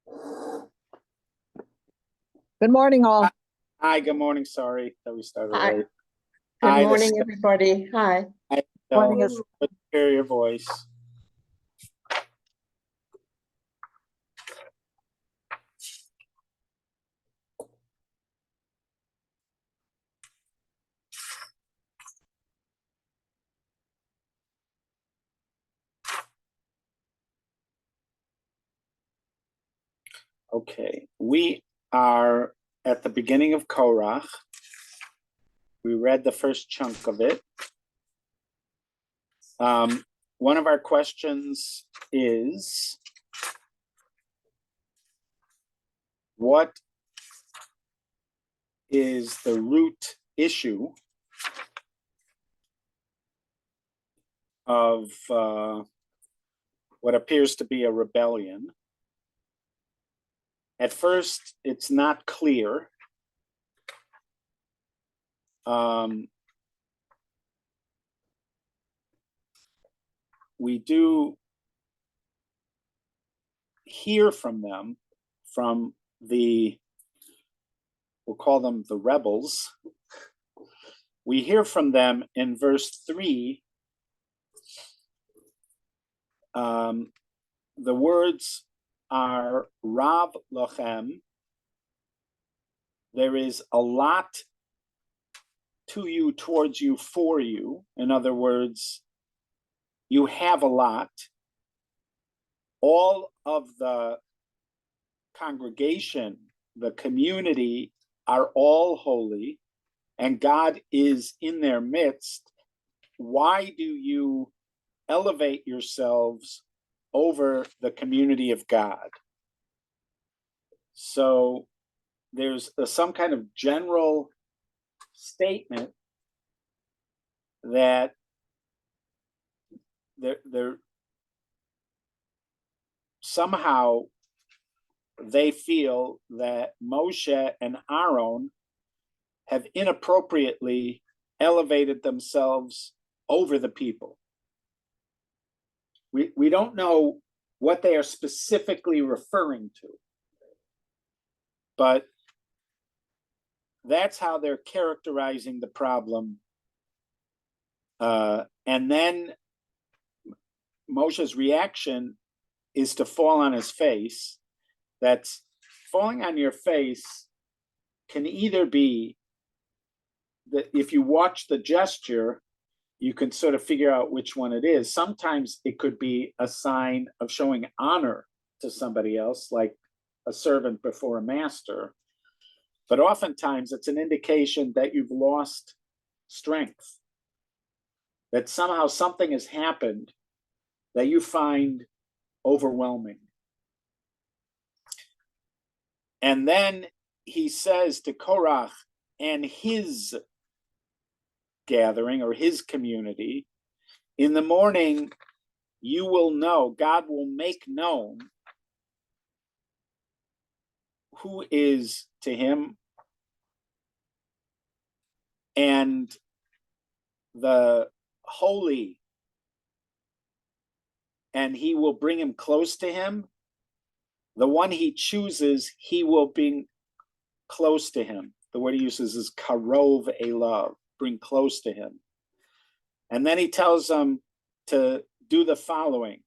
Good morning, all. Hi, good morning. Sorry that we started Hi. late. Good Hi, morning, everybody. Hi. Morning. Good to hear your voice. Okay, we are at the beginning of Korach. We read the first chunk of it. One of our questions is, what is the root issue of what appears to be a rebellion? At first, it's not clear. We do hear from them, from we'll call them the rebels. We hear from them in verse 3. The words are Rav lochem. There is a lot to you, towards you, for you. In other words, you have a lot. All of the congregation, the community, are all holy, and God is in their midst. Why do you elevate yourselves over the community of God? So there's some kind of general statement that they're somehow they feel that Moshe and Aaron have inappropriately elevated themselves over the people. We don't know what they are specifically referring to, but that's how they're characterizing the problem. And then Moshe's reaction is to fall on his face. That's falling on your face can either be that if you watch the gesture, you can sort of figure out which one it is. Sometimes it could be a sign of showing honor to somebody else, like a servant before a master. But oftentimes it's an indication that you've lost strength, that somehow something has happened that you find overwhelming. And then he says to Korach and his gathering, or his community, in the morning you will know, God will make known who is to him, and the holy, and he will bring him close to him. The one he chooses, he will bring close to him. The word he uses is karov elav, bring close to him. And then he tells them to do the following: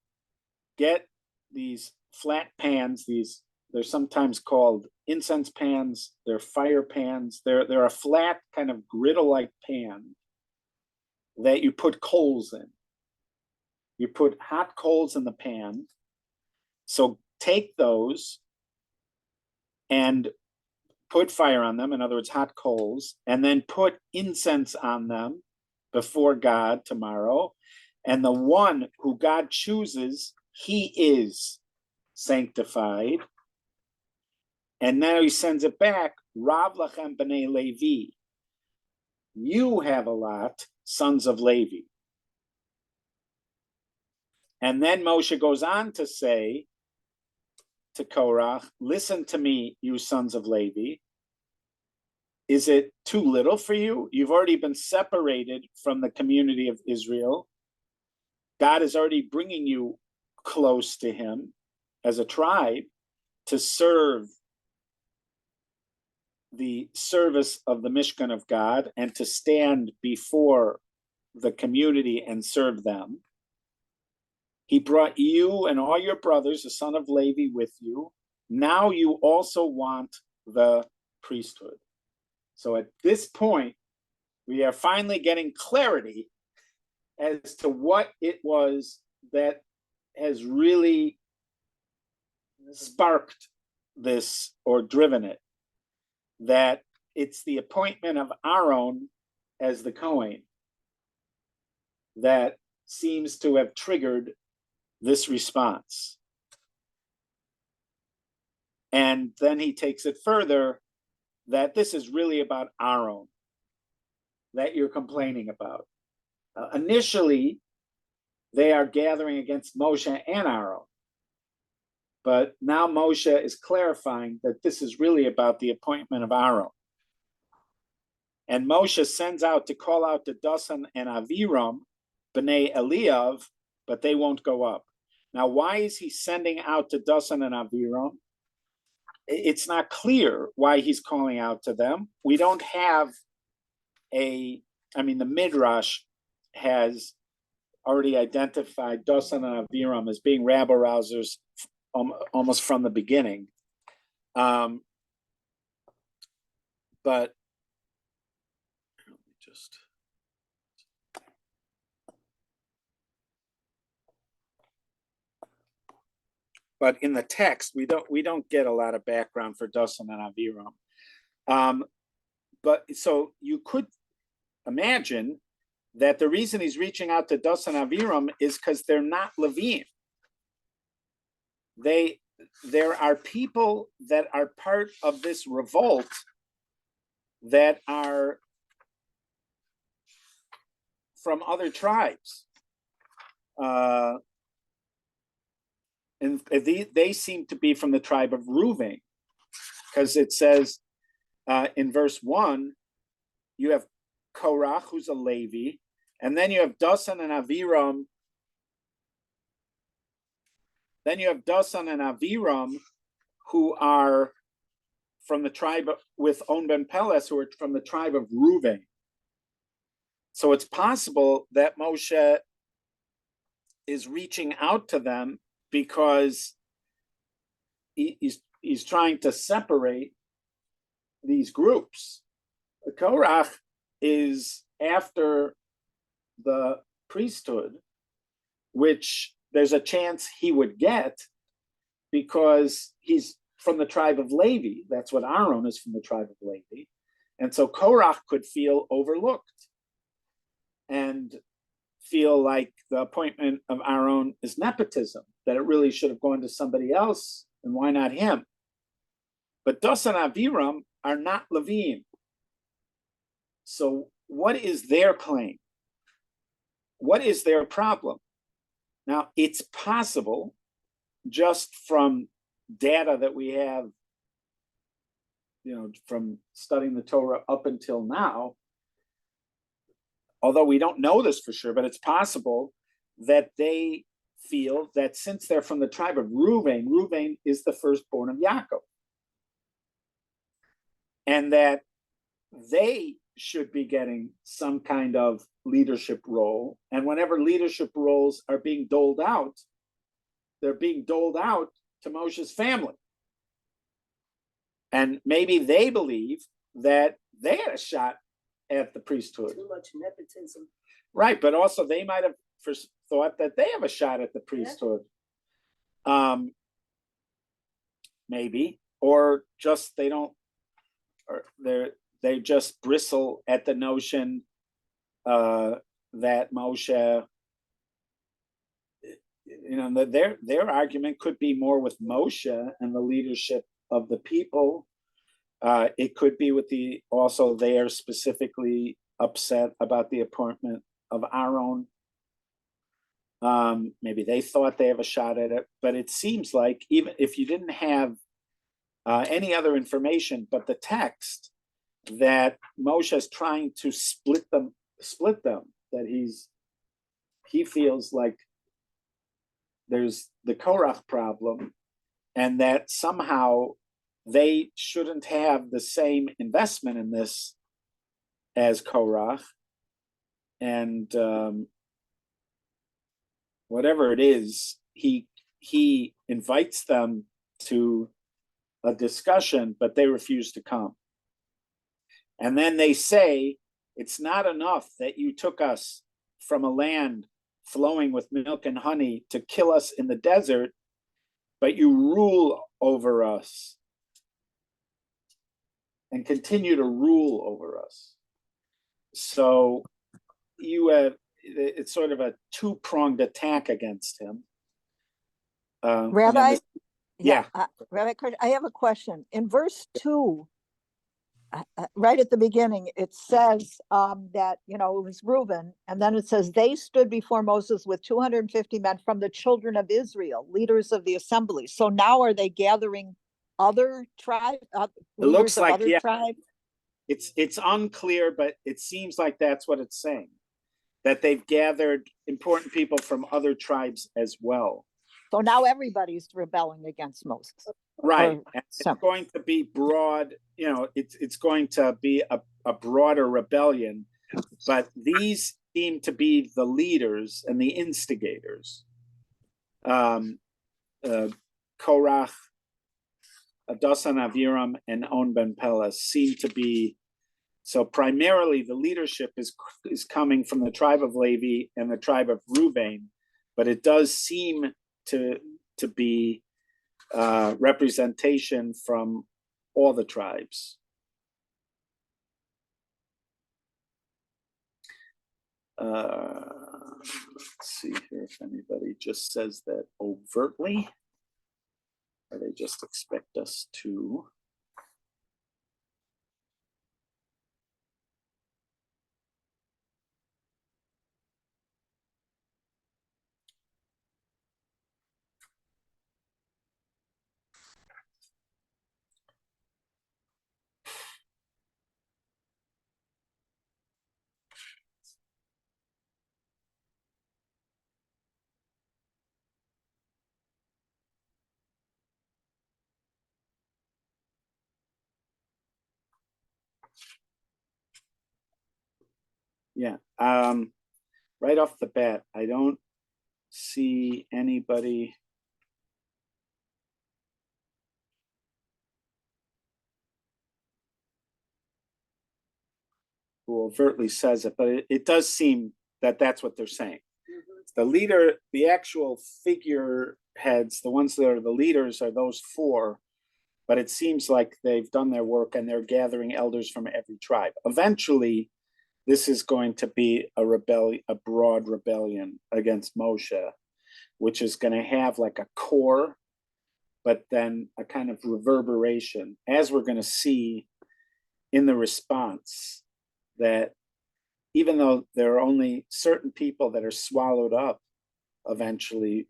get these flat pans. They're sometimes called incense pans. They're fire pans. They're a flat kind of griddle-like pan that you put coals in. You put hot coals in the pan. So take those and put fire on them, in other words, hot coals, and then put incense on them before God tomorrow. And the one who God chooses, he is sanctified. And now he sends it back, Rav lachem b'nei Levi. You have a lot, sons of Levi. And then Moshe goes on to say to Korach, listen to me, you sons of Levi. Is it too little for you? You've already been separated from the community of Israel. God is already bringing you close to him as a tribe. to serve the service of the Mishkan of God and to stand before the community and serve them. He brought you and all your brothers, the son of Levi, with you. Now you also want the priesthood. So at this point, we are finally getting clarity as to what it was that has really sparked this or driven it. That it's the appointment of Aaron as the Kohen that seems to have triggered this response. And then he takes it further that this is really about Aaron that you're complaining about. Initially, they are gathering against Moshe and Aaron. But now Moshe is clarifying that this is really about the appointment of Aaron. And Moshe sends out to call out to Dasan and Aviram, B'nai Eliav, but they won't go up. Now, why is he sending out to Dasan and Aviram? It's not clear why he's calling out to them. We don't have the Midrash has already identified Dasan and Aviram as being rabble rousers almost from the beginning. But in the text, we don't get a lot of background for Dasan and Aviram. But so you could imagine that the reason he's reaching out to Dasan and Aviram is because they're not Levim. There are people that are part of this revolt that are from other tribes. And they seem to be from the tribe of Reuven, because it says in verse 1, you have Korach, who's a Levi, and then you have Dasan and Aviram. Then you have Dasan and Aviram, who are from the tribe with On ben Peles, who are from the tribe of Reuven. So it's possible that Moshe is reaching out to them because he's trying to separate these groups. The Korach is after the priesthood, which there's a chance he would get because he's from the tribe of Levi. That's what Aaron is, from the tribe of Levi. And so Korach could feel overlooked and feel like the appointment of Aaron is nepotism, that it really should have gone to somebody else, and why not him? But Dasan and Aviram are not Levim. So what is their claim? What is their problem? Now, it's possible, just from data that we have, from studying the Torah up until now, although we don't know this for sure, but it's possible that they feel that since they're from the tribe of Reuven, Reuven is the firstborn of Yaakov, and that they should be getting some kind of leadership role. And whenever leadership roles are being doled out, they're being doled out to Moshe's family. And maybe they believe that they had a shot at the priesthood. Too much nepotism. Right, but also they might have first thought that they have a shot at the priesthood. Yeah. Maybe, or just they don't, or they just bristle at the notion that Moshe, their argument could be more with Moshe and the leadership of the people. It could be with also they are specifically upset about the appointment of Aaron. Maybe they thought they have a shot at it, but it seems like even if you didn't have any other information but the text, that Moshe is trying to split them, that he feels like there's the Korach problem, and that somehow they shouldn't have the same investment in this as Korach. And whatever it is, he invites them to a discussion, but they refuse to come. And then they say, it's not enough that you took us from a land flowing with milk and honey to kill us in the desert, but you rule over us and continue to rule over us. So you have, it's sort of a two-pronged attack against him. Rabbi, yeah. Rabbi, I have a question. In verse 2, right at the beginning, it says that, it was Reuben, and then it says, they stood before Moses with 250 men from the children of Israel, leaders of the assembly. So now are they gathering other tribes? It looks like, other tribes? It's unclear, but it seems like that's what it's saying, that they've gathered important people from other tribes as well. So now everybody's rebelling against Moses. Right. And it's going to be broad, it's going to be a broader rebellion, but these seem to be the leaders and the instigators. Korach, Dasan Aviram, and On Ben Pelas seem to be, so primarily the leadership is coming from the tribe of Levi and the tribe of Reuben, but it does seem to be representation from all the tribes. Let's see here if anybody just says that overtly, or they just expect us to. Yeah, right off the bat, I don't see anybody who overtly says it, but it does seem that that's what they're saying. The leader, the actual figure heads, the ones that are the leaders are those four, but it seems like they've done their work and they're gathering elders from every tribe. Eventually, this is going to be a rebellion, a broad rebellion against Moshe, which is going to have like a core, but then a kind of reverberation, as we're going to see in the response, that even though there are only certain people that are swallowed up, eventually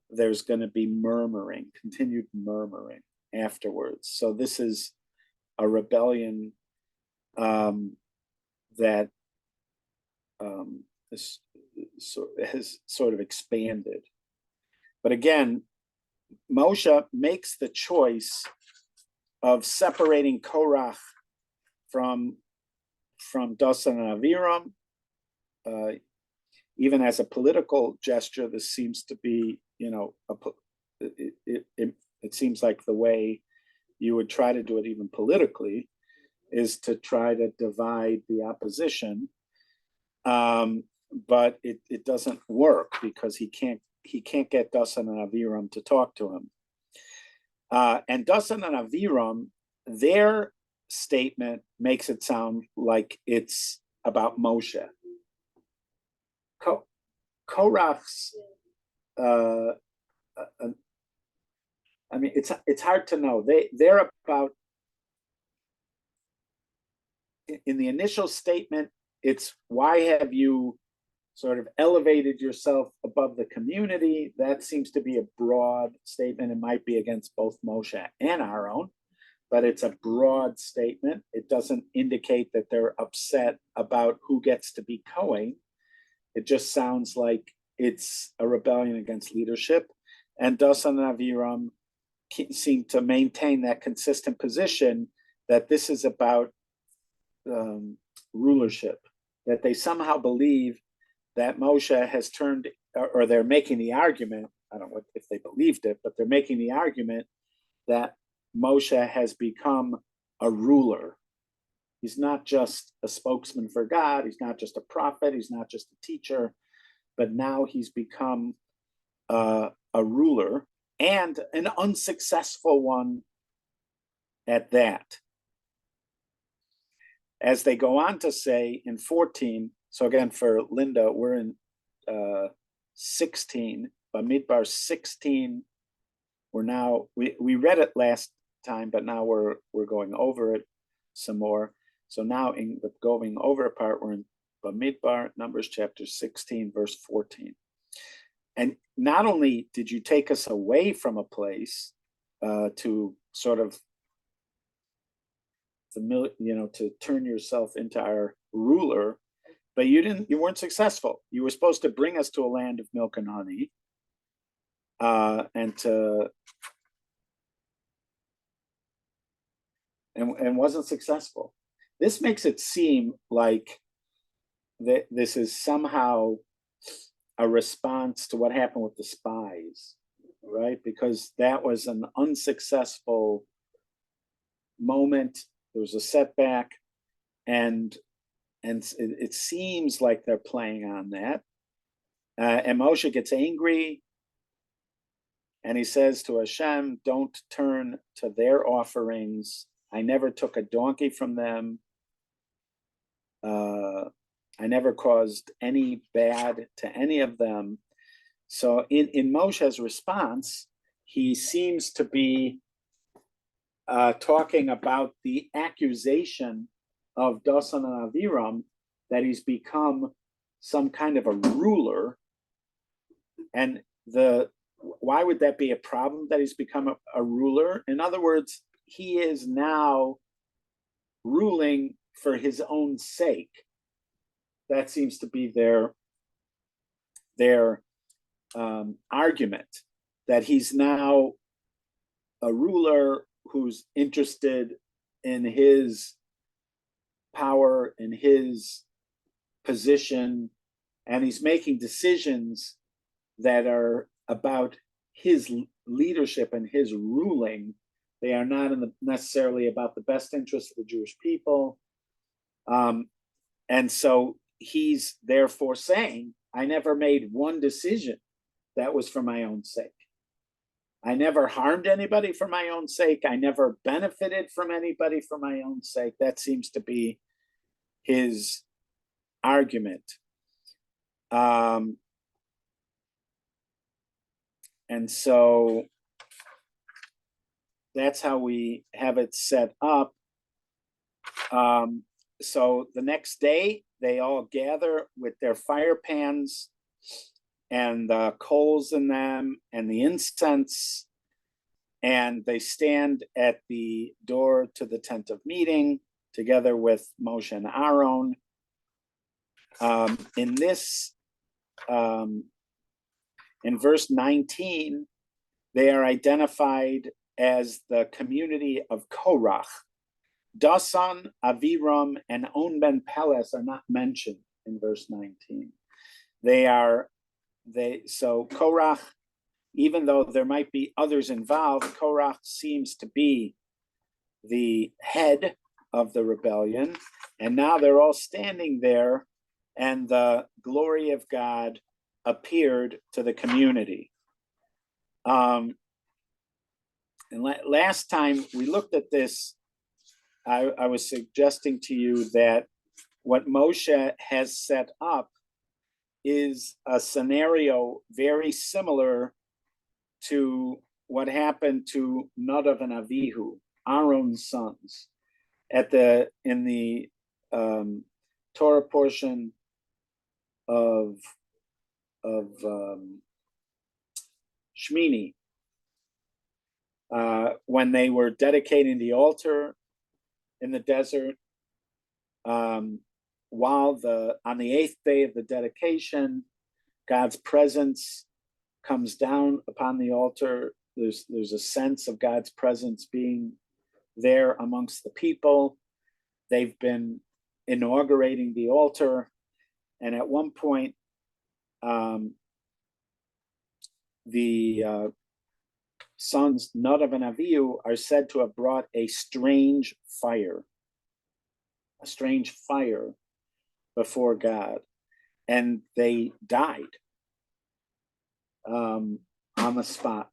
there's going to be murmuring, continued murmuring afterwards. So this is a rebellion that has sort of expanded. But again, Moshe makes the choice of separating Korach from Dasan and Aviram. Even as a political gesture, this seems to be, it seems like the way you would try to do it even politically is to try to divide the opposition. But it doesn't work because he can't get Dasan and Aviram to talk to him. And Dasan and Aviram, their statement makes it sound like it's about Moshe. Korach's, I mean, it's hard to know. They're about, in the initial statement, it's why have you sort of elevated yourself above the community? That seems to be a broad statement. It might be against both Moshe and Aaron, but it's a broad statement. It doesn't indicate that they're upset about who gets to be Kohen. It just sounds like it's a rebellion against leadership. and Dasan and Aviram seem to maintain that consistent position that this is about rulership, that they somehow believe that Moshe has turned, or they're making the argument, I don't know if they believed it, but they're making the argument that Moshe has become a ruler. He's not just a spokesman for God, he's not just a prophet, he's not just a teacher, but now he's become a ruler, and an unsuccessful one at that. As they go on to say in 14, so again for Linda, we're in 16, Bamidbar 16. We're now, we read it last time, but now we're going over it some more. So now in the going over part, we're in Bamidbar, Numbers chapter 16, verse 14. And not only did you take us away from a place to sort of, to turn yourself into our ruler, but you weren't successful. You were supposed to bring us to a land of milk and honey, and wasn't successful. This makes it seem like that this is somehow a response to what happened with the spies, right? Because that was an unsuccessful moment. There was a setback, and it seems like they're playing on that. And Moshe gets angry, and he says to Hashem, "Don't turn to their offerings. I never took a donkey from them. I never caused any bad to any of them." So in Moshe's response, he seems to be talking about the accusation of Dasan and Aviram that he's become some kind of a ruler. And why would that be a problem, that he's become a ruler? In other words, he is now ruling for his own sake. That seems to be their argument, that he's now a ruler who's interested in his power, in his position, and he's making decisions that are about his leadership and his ruling. They are not necessarily about the best interest of the Jewish people. And so he's therefore saying, I never made one decision that was for my own sake. I never harmed anybody for my own sake. I never benefited from anybody for my own sake. That seems to be his argument. And so that's how we have it set up. So the next day, they all gather with their fire pans and the coals in them and the incense, and they stand at the door to the tent of meeting together with Moshe and Aaron. In verse 19, they are identified as the community of Korach. Dasan, Aviram, and On ben Peles are not mentioned in verse 19. So Korach, even though there might be others involved, Korach seems to be the head of the rebellion. And now they're all standing there, and the glory of God appeared to the community. And last time we looked at this, I was suggesting to you that what Moshe has set up is a scenario very similar to what happened to Nadav and Avihu, Aaron's sons, in the Torah portion of Shmini, when they were dedicating the altar in the desert. On the 8th day of the dedication, God's presence comes down upon the altar. There's a sense of God's presence being there amongst the people. They've been inaugurating the altar, and at one point, the sons Nadav and Avihu are said to have brought a strange fire before God, and they died on the spot.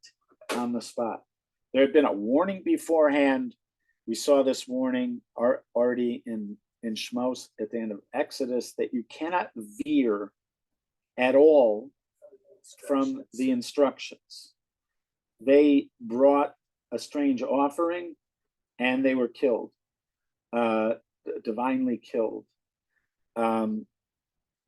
There had been a warning beforehand. We saw this warning already in Shmos at the end of Exodus, that you cannot veer at all from the instructions. They brought a strange offering, and they were killed, divinely killed.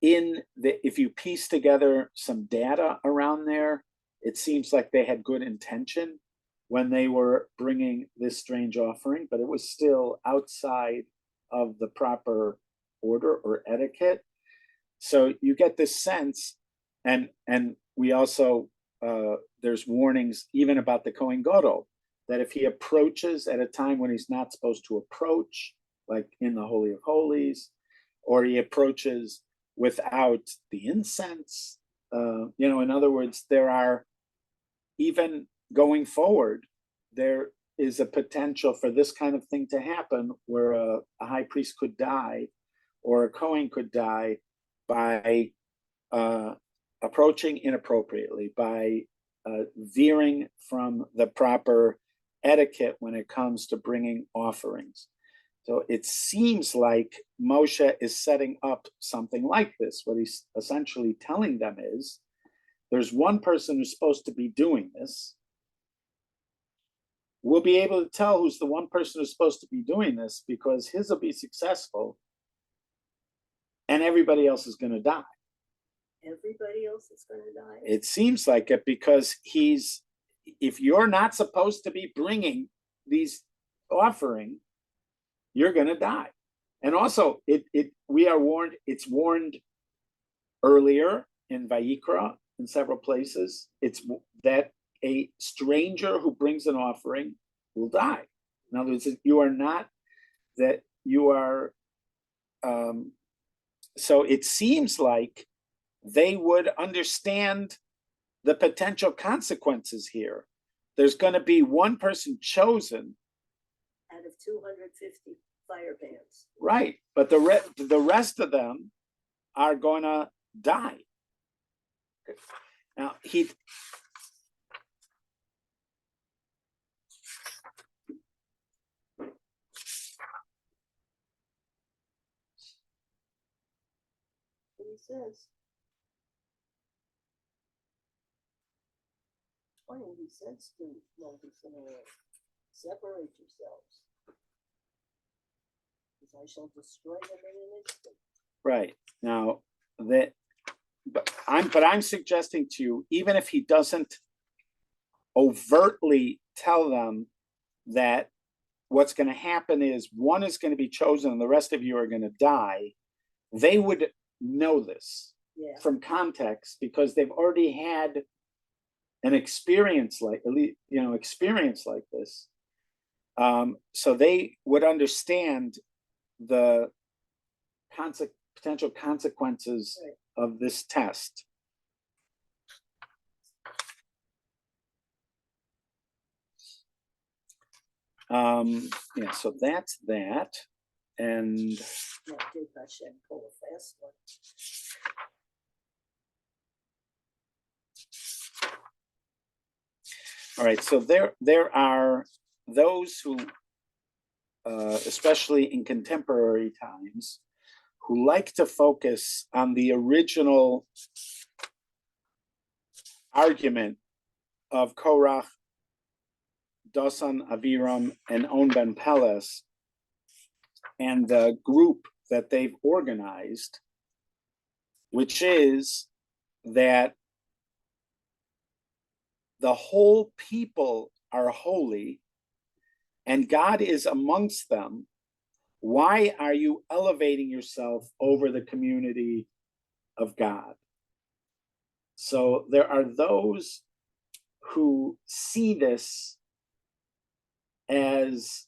If you piece together some data around there, it seems like they had good intention when they were bringing this strange offering, but it was still outside of the proper order or etiquette. So you get this sense, and we also, there's warnings even about the Kohen Gadol, that if he approaches at a time when he's not supposed to approach, like in the Holy of Holies, or he approaches without the incense, in other words, there are, even going forward, there is a potential for this kind of thing to happen, where a high priest could die, or a Kohen could die by approaching inappropriately, by veering from the proper etiquette when it comes to bringing offerings. So it seems like Moshe is setting up something like this. What he's essentially telling them is, there's one person who's supposed to be doing this. We'll be able to tell who's the one person who's supposed to be doing this, because his will be successful and everybody else is going to die. Everybody else is going to die? It seems like it, because if you're not supposed to be bringing these offering, you're going to die. And also, we are warned, it's warned earlier in Vayikra, in several places, it's that a stranger who brings an offering will die. In other words, you are not, that you are, so it seems like they would understand the potential consequences here. There's going to be one person chosen out of 250 fire pans. Right, but the rest of them are going to die. Now, He says, he says to Moses and Aaron, separate yourselves, because I shall destroy them in an instant. right, now but I'm suggesting to you, even if he doesn't overtly tell them that what's going to happen is one is going to be chosen and the rest of you are going to die, they would know this from context, because they've already had an experience like this. So they would understand the potential consequences of this test. So that's that. And pull a fast one. All right, so there are those who, especially in contemporary times, who like to focus on the original argument of Korach, Dosan, Aviram, and On Ben Peles, and the group that they've organized, which is that the whole people are holy and God is amongst them. Why are you elevating yourself over the community of God? So there are those who see this as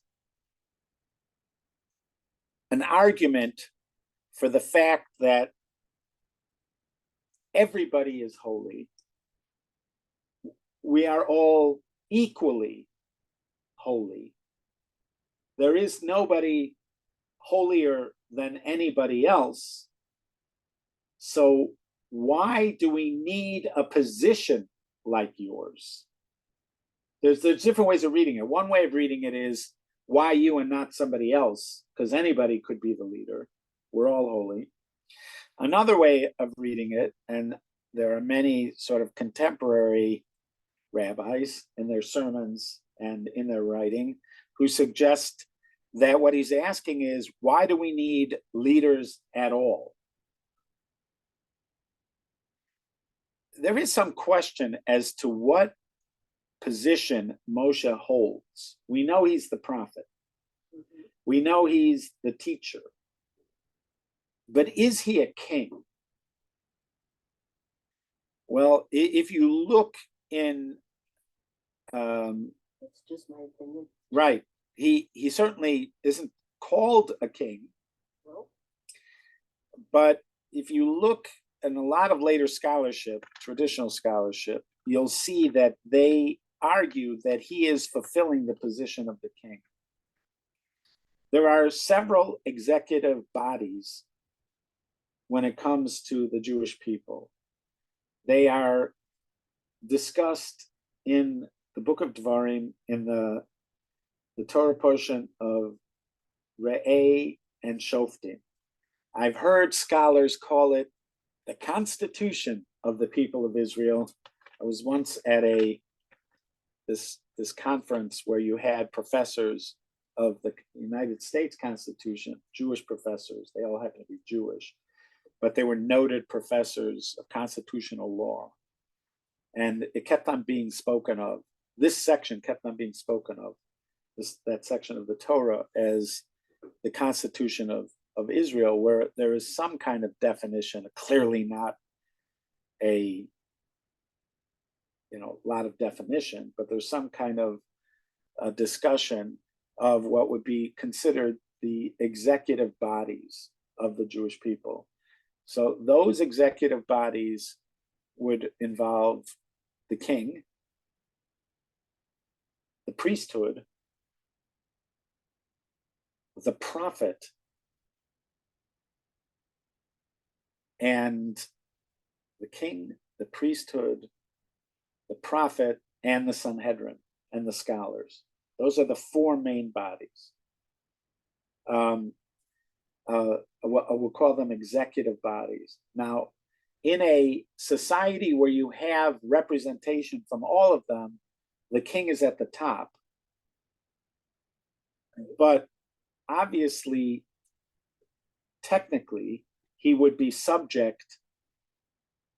an argument for the fact that everybody is holy. We are all equally holy. There is nobody holier than anybody else. So why do we need a position like yours? There's different ways of reading it. One way of reading it is, why you and not somebody else? Because anybody could be the leader. We're all holy. Another way of reading it, and there are many sort of contemporary rabbis in their sermons and in their writing who suggest that what he's asking is, why do we need leaders at all? There is some question as to what position Moshe holds. We know he's the prophet. We know he's the teacher. But is he a king? Well, if you look in That's just my opinion. right, he certainly isn't called a king, Well, but if you look in a lot of later scholarship, traditional scholarship, you'll see that they argue that he is fulfilling the position of the king. There are several executive bodies when it comes to the Jewish people. They are discussed in the book of Devarim, in the Torah portion of Re'eh and Shoftim. I've heard scholars call it the Constitution of the people of Israel. I was once at this conference where you had professors of the United States Constitution, Jewish professors. They all happen to be Jewish, but they were noted professors of constitutional law. And it kept on being spoken of. This section kept on being spoken of, that section of the Torah, as the Constitution of Israel, where there is some kind of definition, clearly not a lot of definition, but there's some kind of discussion of what would be considered the executive bodies of the Jewish people. So those executive bodies would involve the king, the priesthood, the prophet, and the king, the priesthood, the prophet, and the Sanhedrin, and the scholars. Those are the four main bodies. We'll call them executive bodies. Now, in a society where you have representation from all of them, the king is at the top. But obviously, technically, he would be subject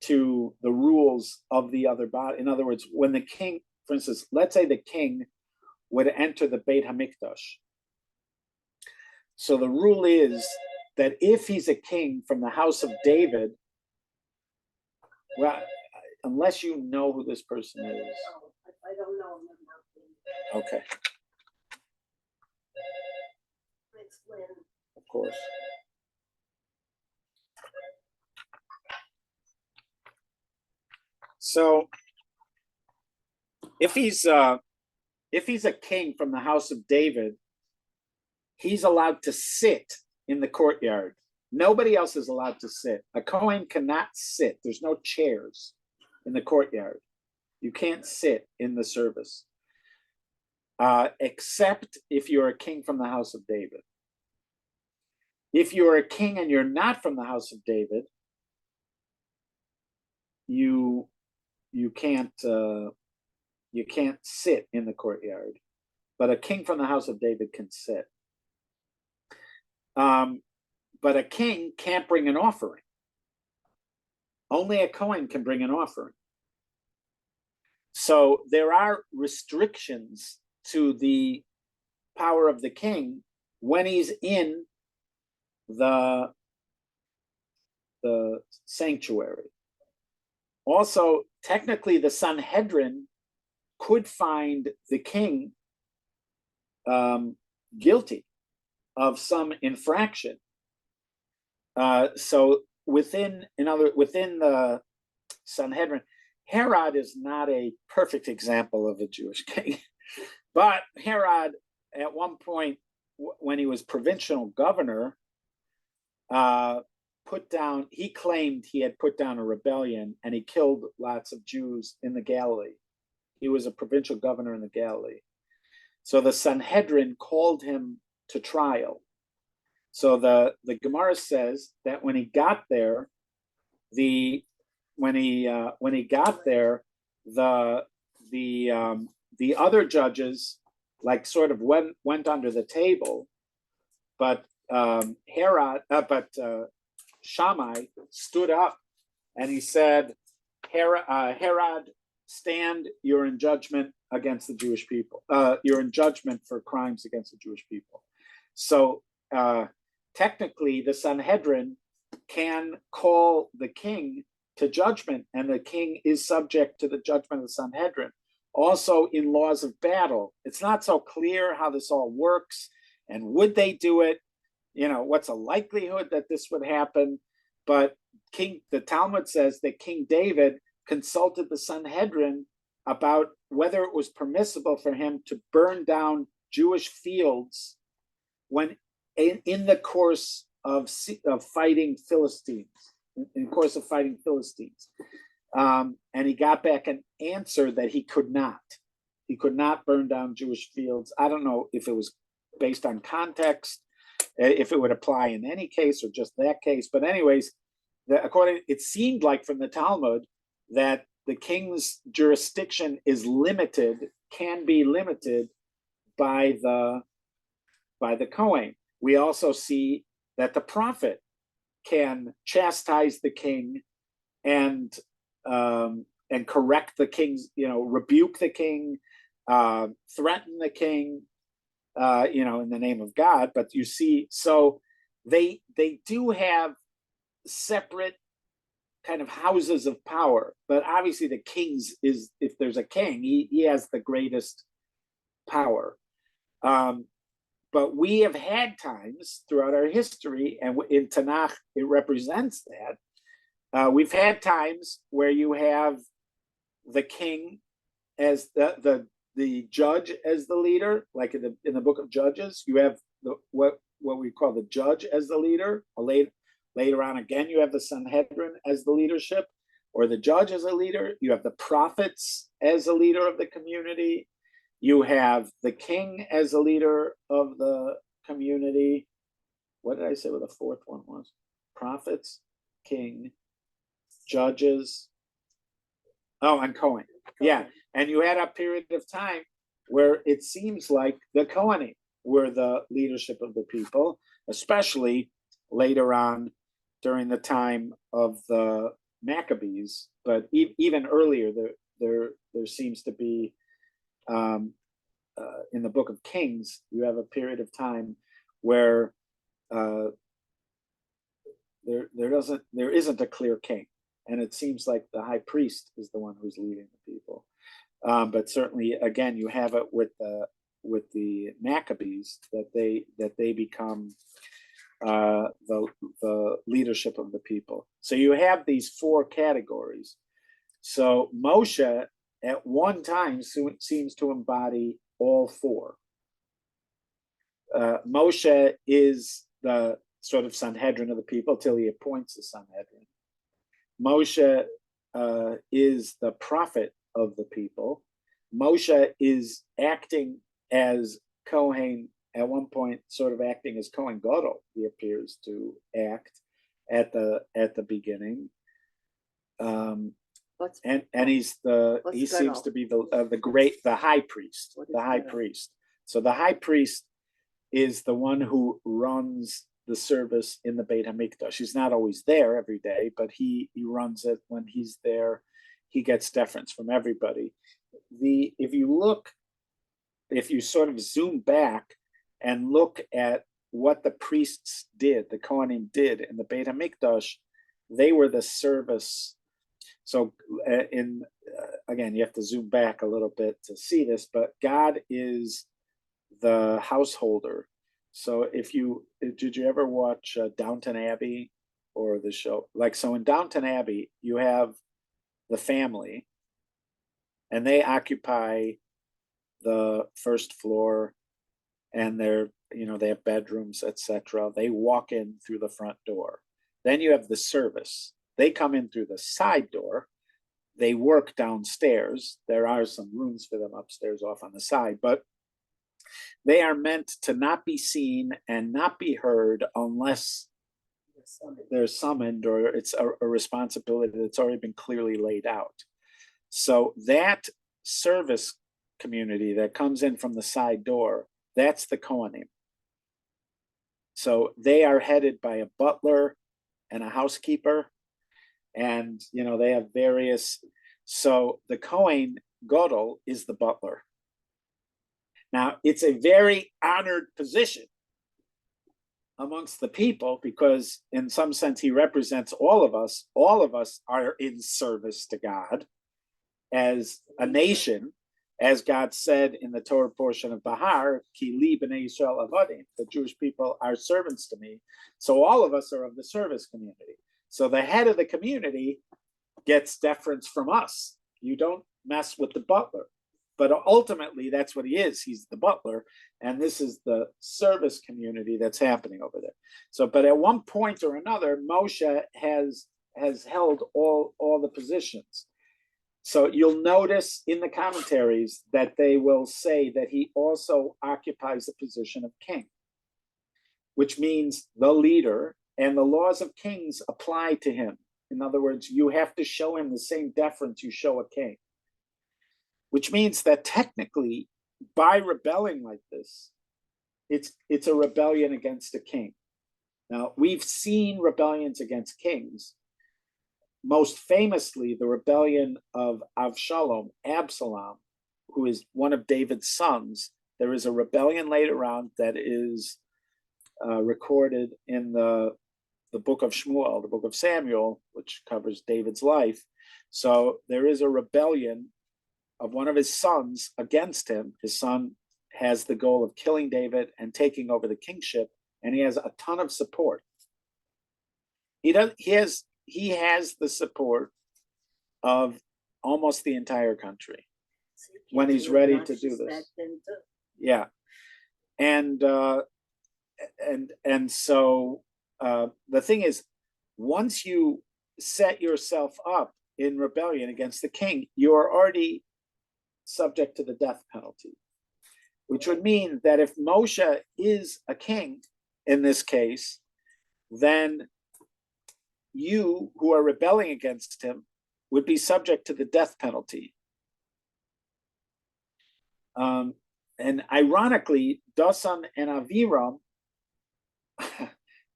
to the rules of the other body. In other words, when the king, for instance, let's say the king would enter the Beit HaMikdash. So the rule is that if he's a king from the house of David, well, unless you know who this person is. I don't know. Okay, Explain. of course. So if he's a king from the house of David, he's allowed to sit in the courtyard. Nobody else is allowed to sit. A Kohen cannot sit. There's no chairs in the courtyard. You can't sit in the service, except if you're a king from the house of David. If you're a king and you're not from the house of David, you can't sit in the courtyard. But a king from the house of David can sit. But a king can't bring an offering. Only a Kohen can bring an offering. So there are restrictions to the power of the king when he's in the sanctuary. Also, technically, the Sanhedrin could find the king guilty of some infraction. So within the Sanhedrin, Herod is not a perfect example of a Jewish king, but Herod, at one point, when he was provincial governor, he claimed he had put down a rebellion, and he killed lots of Jews in the Galilee. He was a provincial governor in the Galilee. So the Sanhedrin called him to trial. So the Gemara says that when he got there, the other judges like sort of went under the table, but Shammai stood up and he said, Herod, stand, you're in judgment against the Jewish people. You're in judgment for crimes against the Jewish people. So technically, the Sanhedrin can call the king to judgment, and the king is subject to the judgment of the Sanhedrin. Also, in laws of battle, it's not so clear how this all works, and would they do it? What's a likelihood that this would happen? But the Talmud says that King David consulted the Sanhedrin about whether it was permissible for him to burn down Jewish fields when in the course of fighting Philistines. And he got back an answer that he could not. He could not burn down Jewish fields. I don't know if it was based on context, if it would apply in any case or just that case. But anyways, it seemed like from the Talmud that the king's jurisdiction can be limited by the Kohen. We also see that the prophet can chastise the king and correct the king's, rebuke the king, threaten the king, in the name of God. But you see, so they do have separate kind of houses of power, but obviously the king's is, if there's a king, he has the greatest power. But we have had times throughout our history, and in Tanakh it represents that. We've had times where you have the king as the judge as the leader, like in the book of Judges. You have what we call the judge as the leader. Later on, again, you have the Sanhedrin as the leadership, or the judge as a leader. You have the prophets as a leader of the community. You have the king as a leader of the community. What did I say what the fourth one was? Prophets, king, judges. Oh, and Kohen. Yeah. And you had a period of time where it seems like the Kohanim were the leadership of the people, especially later on during the time of the Maccabees. But even earlier, there seems to be, in the book of Kings, you have a period of time where there isn't a clear king, and it seems like the high priest is the one who's leading the people. But certainly, again, you have it with the Maccabees that they become the leadership of the people. So you have these four categories. So Moshe at one time seems to embody all four. Moshe is the sort of Sanhedrin of the people till he appoints the Sanhedrin. Moshe is the prophet of the people. Moshe is acting as Kohen, at one point sort of acting as Kohen Gadol. He appears to act at the beginning. And he seems to be the high priest. The high priest. So the high priest is the one who runs the service in the Beit HaMikdash. He's not always there every day, but he runs it. When he's there, he gets deference from everybody. If you sort of zoom back and look at what the priests did, the Kohanim did in the Beit HaMikdash, they were the service. So again, you have to zoom back a little bit to see this, but God is the householder. So did you ever watch Downton Abbey or the show? Like, so in Downton Abbey, you have the family and they occupy the first floor and they have bedrooms, etc. They walk in through the front door. Then you have the service. They come in through the side door. They work downstairs. There are some rooms for them upstairs off on the side, but they are meant to not be seen and not be heard unless they're summoned or it's a responsibility that's already been clearly laid out. So that service community that comes in from the side door, that's the Kohanim. So they are headed by a butler and a housekeeper, and they have various. So the Kohen Gadol is the butler. Now it's a very honored position amongst the people because, in some sense, he represents all of us. All of us are in service to God as a nation. As God said in the Torah portion of Bahar, Ki li b'nei Yisrael avadim, the Jewish people are servants to me. So all of us are of the service community. So the head of the community gets deference from us. You don't mess with the butler. But ultimately, that's what he is. He's the butler. And this is the service community that's happening over there. So, but at one point or another, Moshe has held all the positions. So you'll notice in the commentaries that they will say that he also occupies the position of king, which means the leader, and the laws of kings apply to him. In other words, you have to show him the same deference you show a king, which means that technically, by rebelling like this, it's a rebellion against a king. Now, we've seen rebellions against kings. Most famously, the rebellion of Absalom, who is one of David's sons. There is a rebellion later on that is recorded in the book of Shmuel, the book of Samuel, which covers David's life. So there is a rebellion of one of his sons against him. His son has the goal of killing David and taking over the kingship, and he has a ton of support. He has the support of almost the entire country when he's ready to do this. Yeah. And so the thing is, once you set yourself up in rebellion against the king, you are already subject to the death penalty, which would mean that if Moshe is a king in this case, then you who are rebelling against him would be subject to the death penalty. And ironically, Dasan and Aviram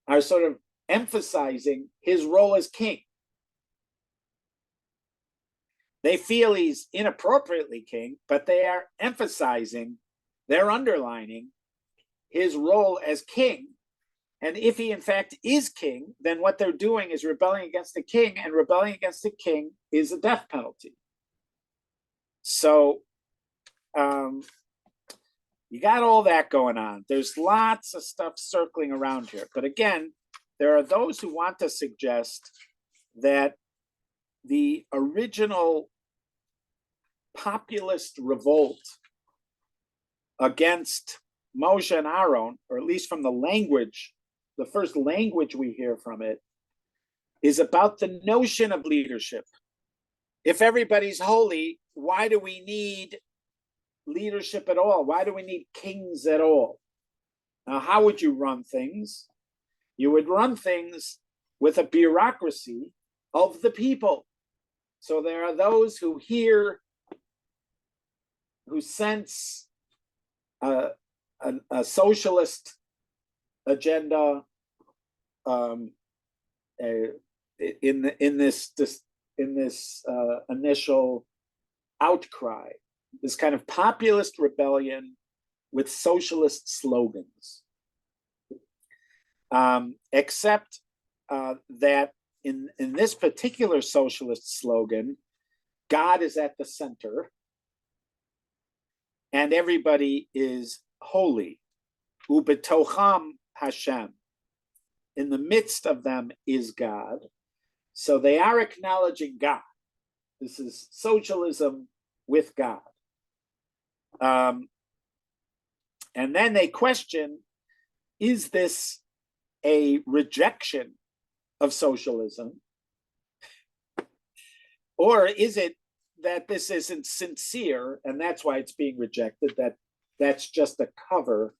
are sort of emphasizing his role as king. They feel he's inappropriately king, but they are emphasizing, they're underlining his role as king. And if he in fact is king, then what they're doing is rebelling against the king, and rebelling against the king is a death penalty. So you got all that going on. There's lots of stuff circling around here. But again, there are those who want to suggest that the original populist revolt against Moshe and Aaron, or at least from the language, the first language we hear from it, is about the notion of leadership. If everybody's holy, why do we need leadership at all? Why do we need kings at all? Now, how would you run things? You would run things with a bureaucracy of the people. So there are those who hear, who sense a socialist agenda in this initial outcry, this kind of populist rebellion with socialist slogans. Except that in this particular socialist slogan, God is at the center and everybody is holy. Ubetocham Hashem. In the midst of them is God. So they are acknowledging God. This is socialism with God. And then they question, is this a rejection of socialism? Or is it that this isn't sincere and that's why it's being rejected, that's just a cover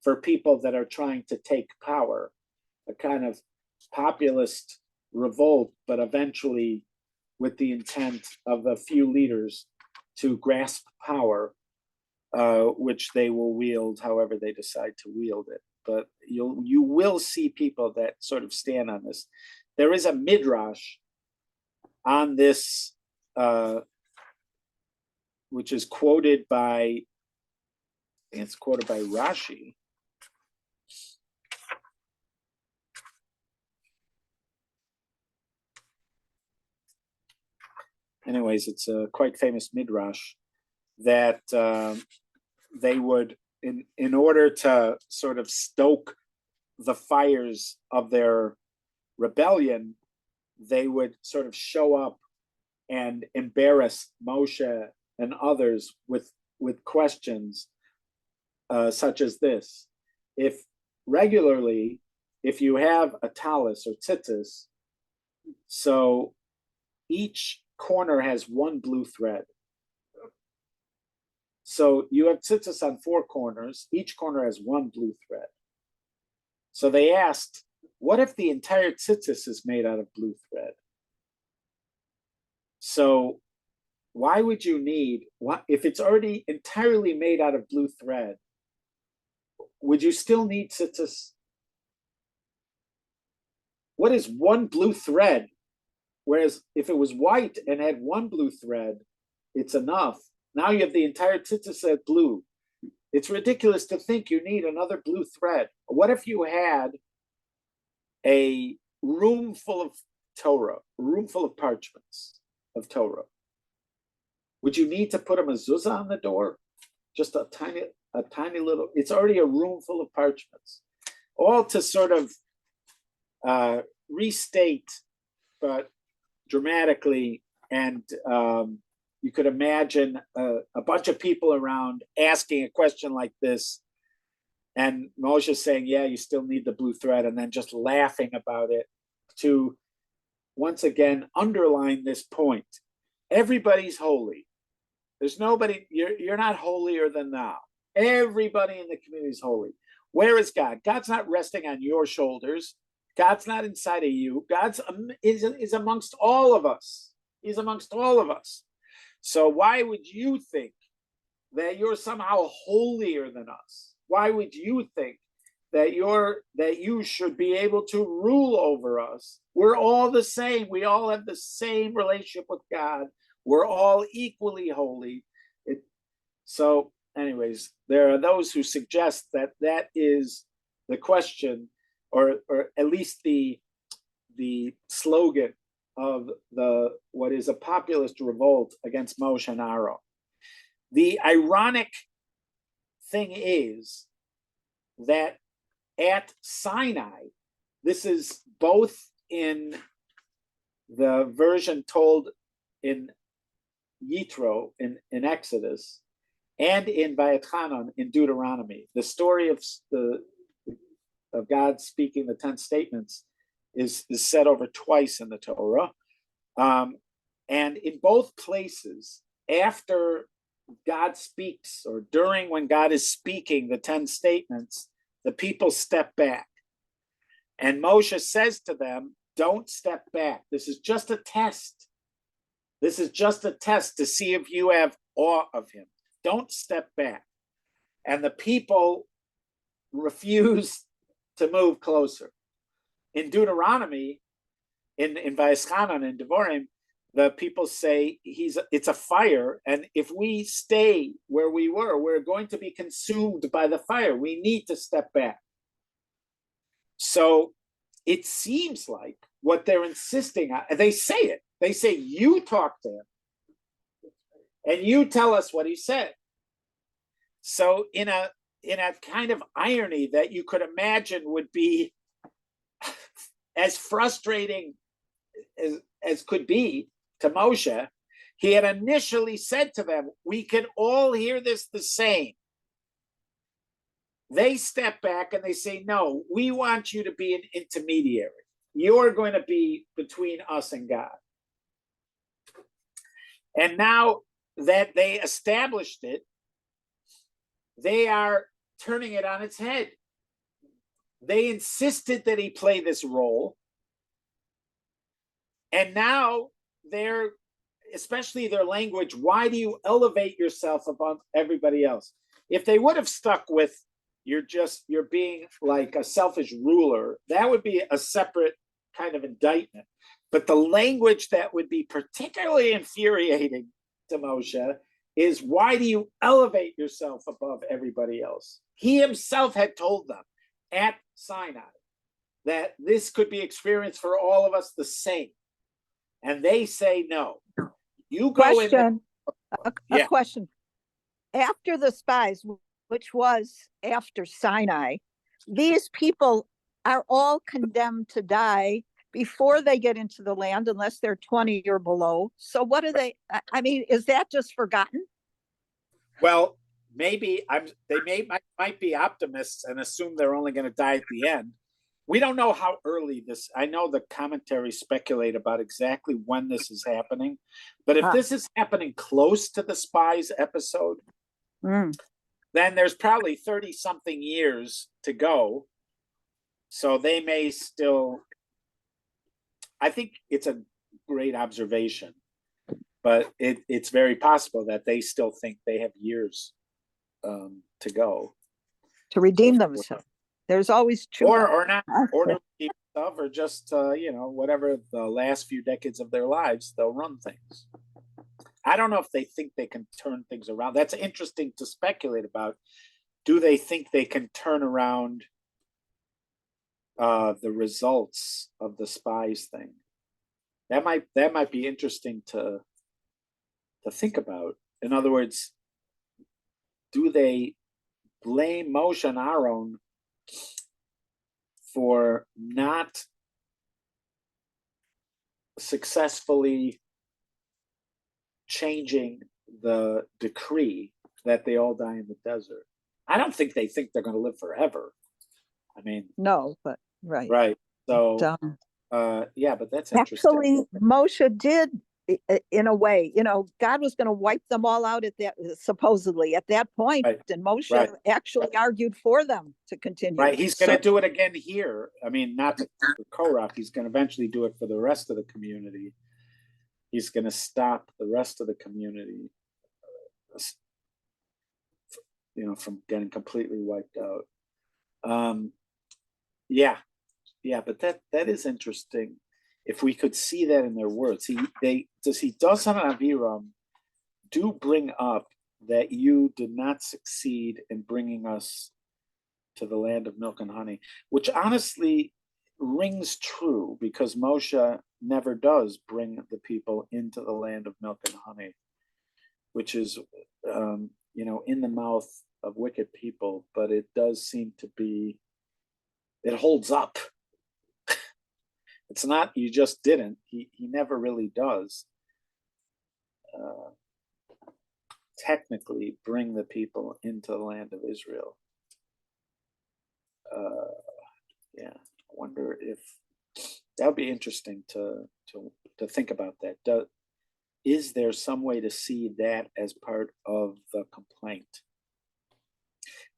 for people that are trying to take power, a kind of populist revolt, but eventually with the intent of a few leaders to grasp power, which they will wield however they decide to wield it. But you will see people that sort of stand on this. There is a midrash on this, which is quoted by, I think it's quoted by Rashi. Anyways, it's a quite famous midrash that they would, in order to sort of stoke the fires of their rebellion, they would sort of show up and embarrass Moshe and others with questions such as this. If you have a talus or tzitzis, so each corner has one blue thread. So you have tzitzis on 4 corners. Each corner has one blue thread. So they asked, what if the entire tzitzis is made out of blue thread? So why would you need, if it's already entirely made out of blue thread, would you still need tzitzis? What is one blue thread? Whereas if it was white and had one blue thread, it's enough. Now you have the entire tzitzis at blue. It's ridiculous to think you need another blue thread. What if you had a room full of Torah, a room full of parchments of Torah? Would you need to put a mezuzah on the door? Just a tiny little, it's already a room full of parchments. All to sort of restate, but dramatically, and you could imagine a bunch of people around asking a question like this, and Moshe saying, yeah, you still need the blue thread, and then just laughing about it to, once again, underline this point. Everybody's holy. There's nobody, you're not holier than thou. Everybody in the community is holy. Where is God? God's not resting on your shoulders. God's not inside of you. God is amongst all of us. He's amongst all of us. So why would you think that you're somehow holier than us? Why would you think that you should be able to rule over us? We're all the same. We all have the same relationship with God. We're all equally holy. So anyways, there are those who suggest that that is the question, or at least the slogan of what is a populist revolt against Moshe and Aaron. The ironic thing is that at Sinai, this is both in the version told in Yitro in Exodus and in Vayetchanan in Deuteronomy. The story of God speaking the 10 statements is said over twice in the Torah. And in both places, after God speaks, or during when God is speaking the 10 statements, the people step back. And Moshe says to them, don't step back. This is just a test. This is just a test to see if you have awe of him. Don't step back. And the people refuse to move closer. In Deuteronomy, in Vayeschanan and Devarim, the people say it's a fire, and if we stay where we were, we're going to be consumed by the fire. We need to step back. So it seems like what they're insisting on, they say it. They say, you talk to him and you tell us what he said. So in a kind of irony that you could imagine would be as frustrating as could be to Moshe, he had initially said to them, we can all hear this the same. They step back and they say, no, we want you to be an intermediary. You're going to be between us and God. And now that they established it, they are turning it on its head. They insisted that he play this role. And now they're, especially their language, why do you elevate yourself above everybody else? If they would have stuck with, you're being like a selfish ruler, that would be a separate kind of indictment. But the language that would be particularly infuriating to Moshe is, why do you elevate yourself above everybody else? He himself had told them at Sinai that this could be experienced for all of us the same. And they say, no. You go Question, in. a question. After the spies, which was after Sinai, these people are all condemned to die before they get into the land, unless they're 20 or below. So what are they? I mean, is that just forgotten? Well, maybe might be optimists and assume they're only going to die at the end. We don't know how early this. I know the commentaries speculate about exactly when this is happening, but if this is happening close to the spies episode, then there's probably 30 something years to go. So they may still. I think it's a great observation, but it's very possible that they still think they have years to go to redeem themselves. There's always true, or not, or to redeem themselves, or just whatever the last few decades of their lives, they'll run things. I don't know if they think they can turn things around. That's interesting to speculate about. Do they think they can turn around the results of the spies thing? That might be interesting to think about. In other words, do they blame Moshe and Aaron for not successfully changing the decree that they all die in the desert? I don't think they think they're going to live forever. I mean, no, but right. Right. So, yeah, but that's interesting. Actually, Moshe did, in a way, God was going to wipe them all out supposedly at that point, Right. and Moshe actually argued for them to continue. Right. He's going to do it again here. I mean, not for Korach. He's going to eventually do it for the rest of the community. He's going to stop the rest of the community, from getting completely wiped out. Yeah, but that is interesting. If we could see that in their words, Dosan and Aviram do bring up that you did not succeed in bringing us to the land of milk and honey, which honestly rings true, because Moshe never does bring the people into the land of milk and honey, which is, in the mouth of wicked people, but it does seem to be, it holds up. It's not, you just didn't. He never really does technically bring the people into the land of Israel. Yeah, I wonder if that would be interesting to think about that. Is there some way to see that as part of the complaint?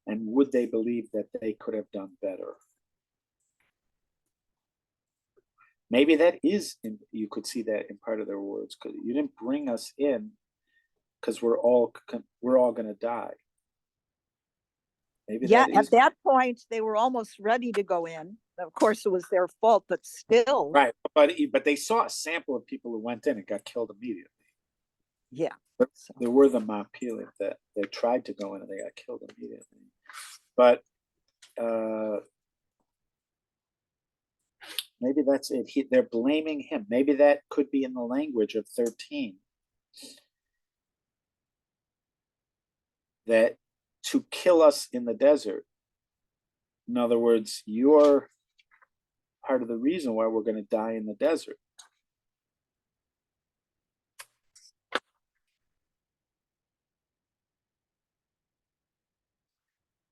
And would they believe that they could have done better? Maybe that is, you could see that in part of their words, because you didn't bring us in because we're all going to die. Maybe at that point they were almost ready to go in. Of course, it was their fault, but still. Right, but they saw a sample of people who went in and got killed immediately. Yeah, but there were the Mapilim that they tried to go in and they got killed immediately. But Maybe that's it. They're blaming him. Maybe that could be in the language of 13. That to kill us in the desert. In other words, you're part of the reason why we're going to die in the desert.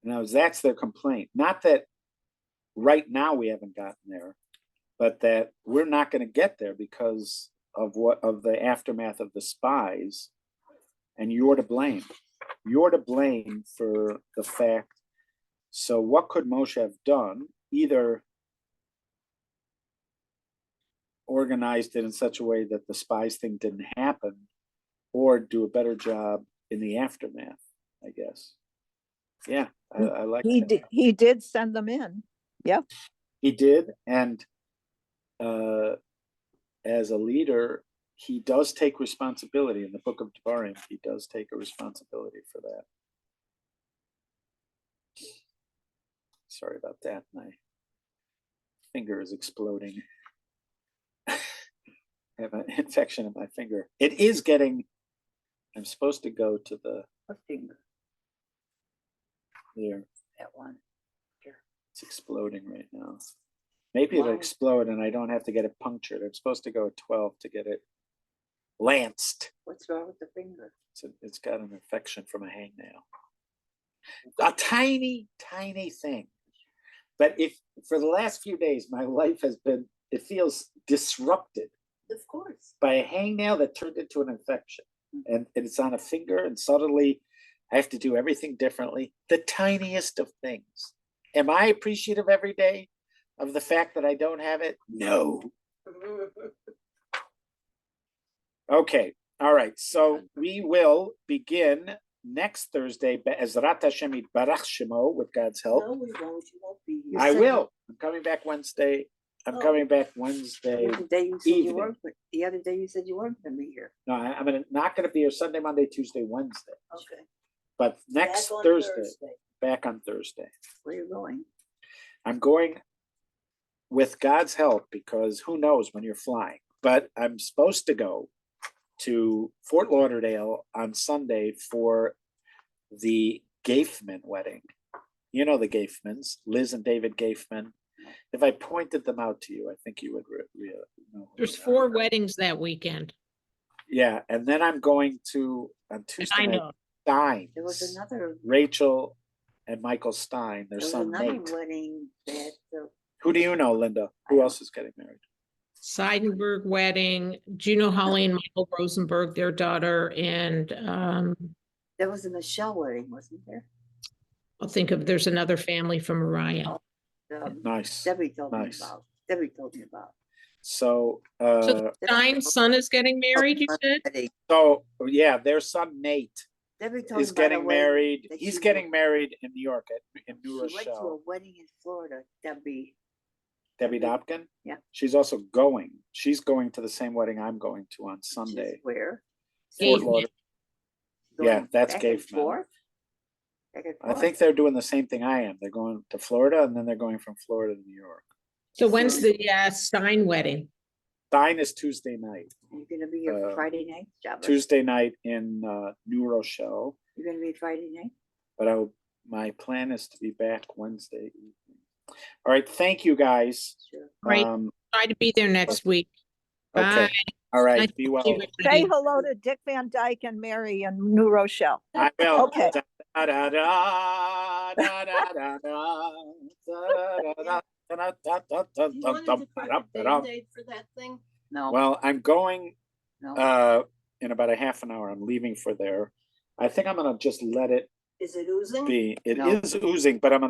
Now, that's their complaint. Not that right now we haven't gotten there, but that we're not going to get there because of the aftermath of the spies, and you're to blame. You're to blame for the fact. So what could Moshe have done? Either organized it in such a way that the spies thing didn't happen, or do a better job in the aftermath, I guess. Yeah, I like that. He did send them in. Yeah. He did, and as a leader, he does take responsibility. In the book of Devarim, he does take a responsibility for that. Sorry about that. My finger is exploding. I have an infection in my finger. It is getting, I'm supposed to go to the What finger? there. That one. It's exploding right now. Maybe it'll Why? explode and I don't have to get it punctured. I'm supposed to go at 12 to get it lanced. What's wrong with the finger? It's got an infection from a hangnail. A tiny, tiny thing. But if for the last few days, my life has been, it feels disrupted Of course. by a hangnail that turned into an infection. And it's on a finger, and suddenly I have to do everything differently. The tiniest of things. Am I appreciative every day of the fact that I don't have it? No. Okay. All right. So we will begin next Thursday, Be'ezrat Hashem Yitbarach Shemo, with God's help. No, we won't. You won't be here. I will. I'm coming back Wednesday. I'm Oh. coming back Wednesday. The other day you said you evening. weren't. The other day you said you weren't going to be here. No, I'm not going to be here Sunday, Monday, Tuesday, Wednesday. Okay. But next Back on Thursday, back on Thursday. Where you going? I'm going with God's help, because who knows when you're flying. But I'm supposed to go to Fort Lauderdale on Sunday for the Gaifman wedding. You know the Gaifmans, Liz and David Gaifman. If I pointed them out to you, I think you would know. There's 4 weddings that weekend. Yeah, and then I'm going to on Tuesday I night, know. Stein. There was another. Rachel and Michael Stein, their There was son another Nate. wedding that. Who do you know, Linda? Who else is getting married? Seidenberg wedding, Juno Holly and Michael Rosenberg, their daughter, and There was a Michelle wedding, wasn't there? I'll think of, there's another family from Orion. Nice. Debbie told me Nice. about. Debbie told me about. So, So the Stein's son is getting married, you said? Wedding. yeah, their son Nate Debbie told me is about a getting wedding married. that He's she getting went- married in New York, in New She went to a Rochelle. wedding in Florida. Debbie. Debbie Dobkin? Yeah. She's also going. She's going to the same wedding I'm going to on She's Sunday. where? Fort Gaifman. Lauderdale. Going Yeah, that's back and Gaifman. forth? Back and I forth? think they're doing the same thing I am. They're going to Florida, and then they're going from Florida to New York. So when's the Stein wedding? Stein is Tuesday night. You're gonna be here Friday night, Shabbos? Tuesday night in New Rochelle. You're gonna be Friday night? But my plan is to be back Wednesday evening. All right, thank you guys. Sure. Right. Try to be there next week. Okay. Bye. All right, Nice be to well. see Say everybody. hello to Dick Van Dyke and Mary in New Rochelle. I will. Okay. Da, da, da, da, da, da, da, da, da, da, da, da, da, You da, wanted da, to put da, a da. Band-Aid for that thing? No. Well, I'm going No. in about a half an hour. I'm leaving for there. I think I'm gonna just let it Is it oozing? be. It No. is oozing, but I'm